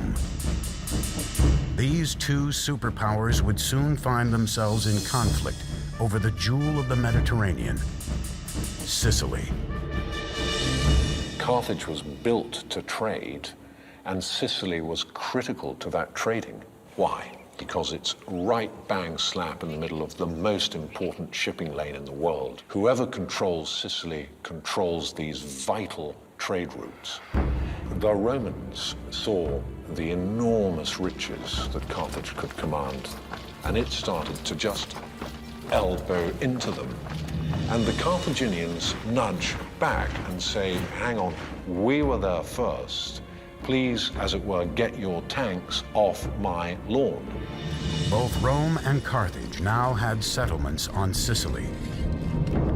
Rome. These two superpowers would soon find themselves in conflict over the jewel of the Mediterranean, Sicily. Carthage was built to trade, and Sicily was critical to that trading. Why? Because it's right bang slap in the middle of the most important shipping lane in the world. Whoever controls Sicily controls these vital trade routes. The Romans saw the enormous riches that Carthage could command, and it started to just elbow into them. And the Carthaginians nudge back and say, hang on, we were there first. Please, as it were, get your tanks off my lawn. Both Rome and Carthage now had settlements on Sicily.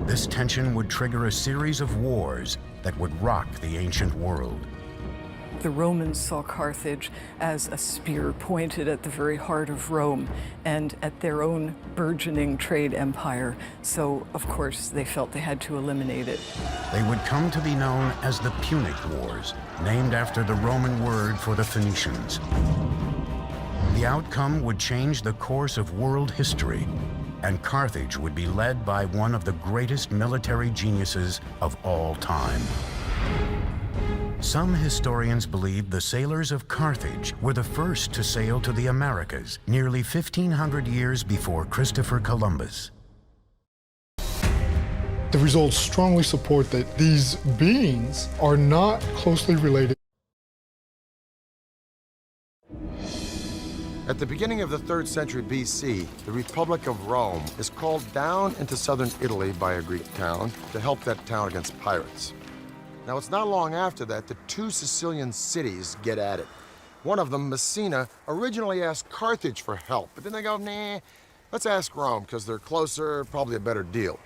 This tension would trigger a series of wars that would rock the ancient world. The Romans saw Carthage as a spear pointed at the very heart of Rome and at their own burgeoning trade empire. So, of course, they felt they had to eliminate it. They would come to be known as the Punic Wars, named after the Roman word for the Phoenicians. The outcome would change the course of world history, and Carthage would be led by one of the greatest military geniuses of all time. Some historians believe the sailors of Carthage were the first to sail to the Americas, nearly 1,500 years before Christopher Columbus. The results strongly support that these beings are not closely related. At the beginning of the 3rd century BC, the Republic of Rome is called down into southern Italy by a Greek town to help that town against pirates. Now, it's not long after that the two Sicilian cities get at it. One of them, Messina, originally asked Carthage for help, but then they go, nah, let's ask Rome, because they're closer, probably a better deal.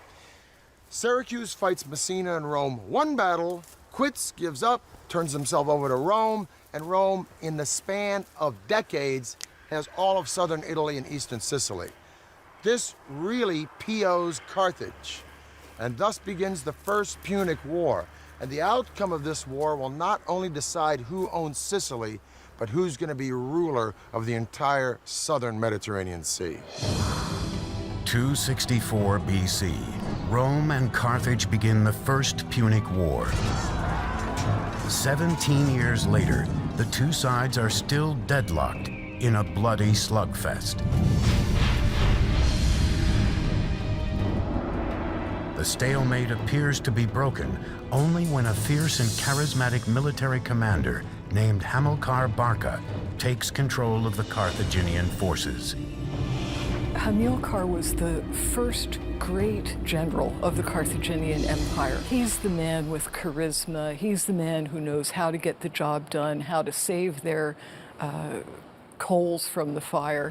Syracuse fights Messina and Rome one battle, quits, gives up, turns himself over to Rome, and Rome, in the span of decades, has all of southern Italy and eastern Sicily. This really POs Carthage, and thus begins the First Punic War. And the outcome of this war will not only decide who owns Sicily, but who's going to be ruler of the entire southern Mediterranean Sea. 264 BC, Rome and Carthage begin the First Punic War. 17 years later, the two sides are still deadlocked in a bloody slugfest. The stalemate appears to be broken only when a fierce and charismatic military commander named Hamilcar Barca takes control of the Carthaginian forces. Hamilcar was the first great general of the Carthaginian Empire. He's the man with charisma. He's the man who knows how to get the job done, how to save their coals from the fire.